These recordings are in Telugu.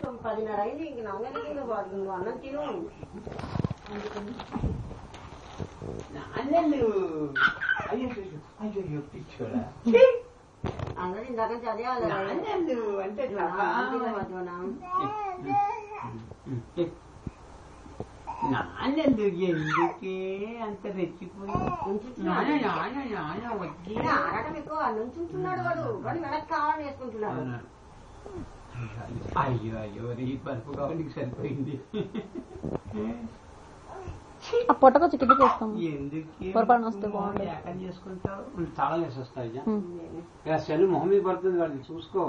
10:30 అయింది. ఇంక నవ్వెళ్ళి నువ్వు అన్నం తిను. అందరూ ఇందాక చదివాలి అంటే నాన్నెందుకు ఎందుకే అంత రెచ్చిపోయి ఆడటం ఎక్కువ నుంచుంటున్నాడు వాడు వాడు వెనక్కి కావాలని వేసుకుంటున్నాడు. అయ్యో అయ్యో నీ పరుపు కావాలి సరిపోయింది. ఆ పొట్టకొచ్చి కింద చేస్తాం ఎందుకు పొరపాటు వస్తే బాగుంది. ఎక్కడ చేసుకుంటావు తాళం వేసి వస్తాయి. సెల్ మొహం మీద పడుతుంది వాడిని చూసుకో.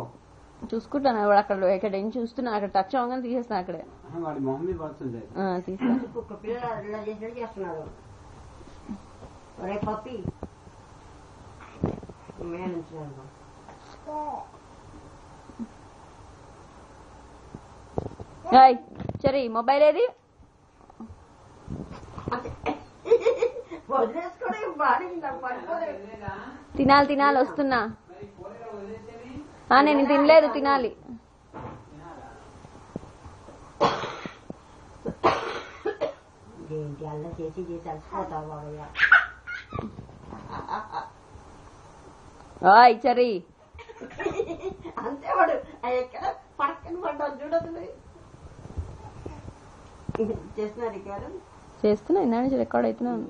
చూసుకుంటాను వాడు అక్కడ ఇక్కడ ఏం చూస్తున్నా అక్కడ టచ్ అవగానే తీసేస్తాను అక్కడే వాడి మొహం మీద పడుతుంది. తీస్తాను. కుక్క పిల్లలు ఇలా చేసినట్టు చేస్తున్నాడు. ఒరే పప్పి సరే మొబైల్ ఏది వదిలేసుకోవడం బాడీ తినాలి తినాలి వస్తున్నా. నేను తినలేదు తినాలి. ఏంటి అల్లం చేసి చేసి అలసిపోతావు బాబయ్య. సరే అంతే వాడు ఎక్కడ పక్కన పడ్డాడు చూడదు. చేస్తున్నారు రికార్డు చేస్తున్నా ఇందా నుంచి రికార్డ్ అవుతున్నాను.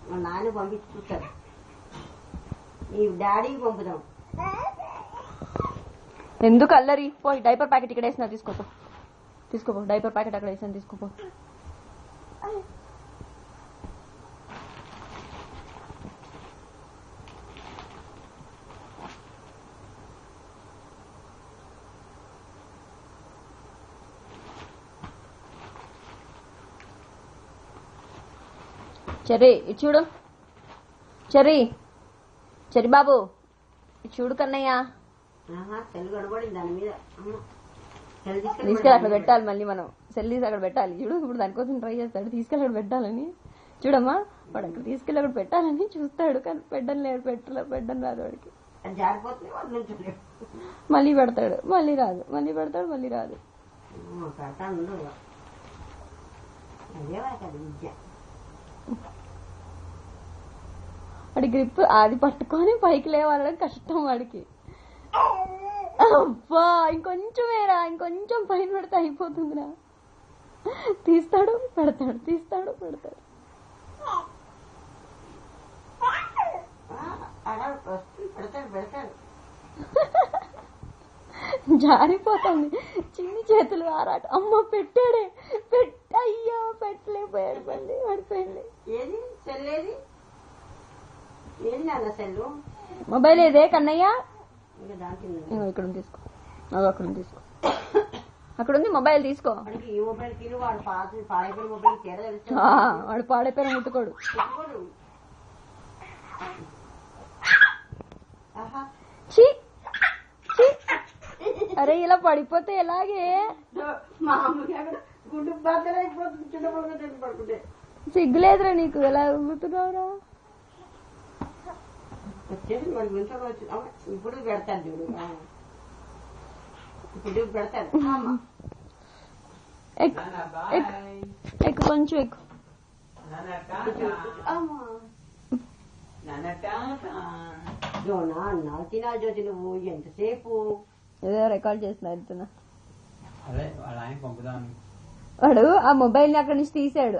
మా నాన్న పంపించి చూస్తాడు. నీ డాడీకి పంపుదాం. ఎందుకు అల్లరి పోయి డైపర్ ప్యాకెట్ ఇక్కడ వేసినా తీసుకోపో డైపర్ ప్యాకెట్ అక్కడ వేసినా తీసుకోపో. చెర్రీ ఇది చూడు. చెర్రీ బాబు ఇది చూడు కన్నయ్య. సెల్ కనబడింది దాని మీద. తీసుకెళ్ళి అక్కడ పెట్టాలి. మళ్ళీ మనం సెల్ తీసి అక్కడ పెట్టాలి. చూడు ఇప్పుడు దానికోసం ట్రై చేస్తాడు. తీసుకెళ్ళి అక్కడ పెట్టాలని చూడమ్మా. వాడు అక్కడ తీసుకెళ్ళి అక్కడ పెట్టాలని చూస్తాడు కానీ పెట్టడం రాదు వాడికి. మళ్ళీ పెడతాడు మళ్ళీ రాదు. మళ్ళీ పెడతాడు మళ్ళీ రాదు. వాడి గ్రిప్ అది పట్టుకొని పైకి లేవాలని కష్టం వాడికి. అబ్బా ఇంకొంచెం పైన పెడితే అయిపోతుందిరా. తీస్తాడు పెడతాడు తీస్తాడు పెడతాడు. జారిపోతుంది. చిన్ని చేతులు ఆరాట. అమ్మ పెట్టాడే అయ్యో పెట్టలేకపోయాడు. మళ్ళీ పడిపోయింది. ఏది సెల్ ఏది ఏది నాన్న సెల్లు మొబైల్ ఏదే కన్నయ్య. ఇక్కడ తీసుకో అక్కడ తీసుకో అక్కడ ఉంది మొబైల్ తీసుకో. ఈ మొబైల్ కి వాడు పాడైపోయిన మొబైల్ తేడా తెలుసు. వాడు పాడైపోయిన ముట్టుకోడు. అరే ఇలా పడిపోతే ఎలాగే గుడ్డు బద్దలైపోతుంది. చిన్నపడుకుంటే పడుకుంటే సిగ్గులేదురా నీకు. ఎలా గుర్తున్నావురా. వచ్చేసి వాడి గురించి ఇప్పుడు పెడతాను చూడు. ఇప్పుడు పెడతాను. ఎక్కు కొంచెం ఎక్కు. జోనా అన్నా తినాలి జ్యోతి నువ్వు ఎంతసేపు ఏదో రికార్డ్ చేస్తున్నా. అదే వాళ్ళ ఆయన పంపుదాం. వాడు ఆ మొబైల్ ని అక్కడి నుంచి తీసాడు.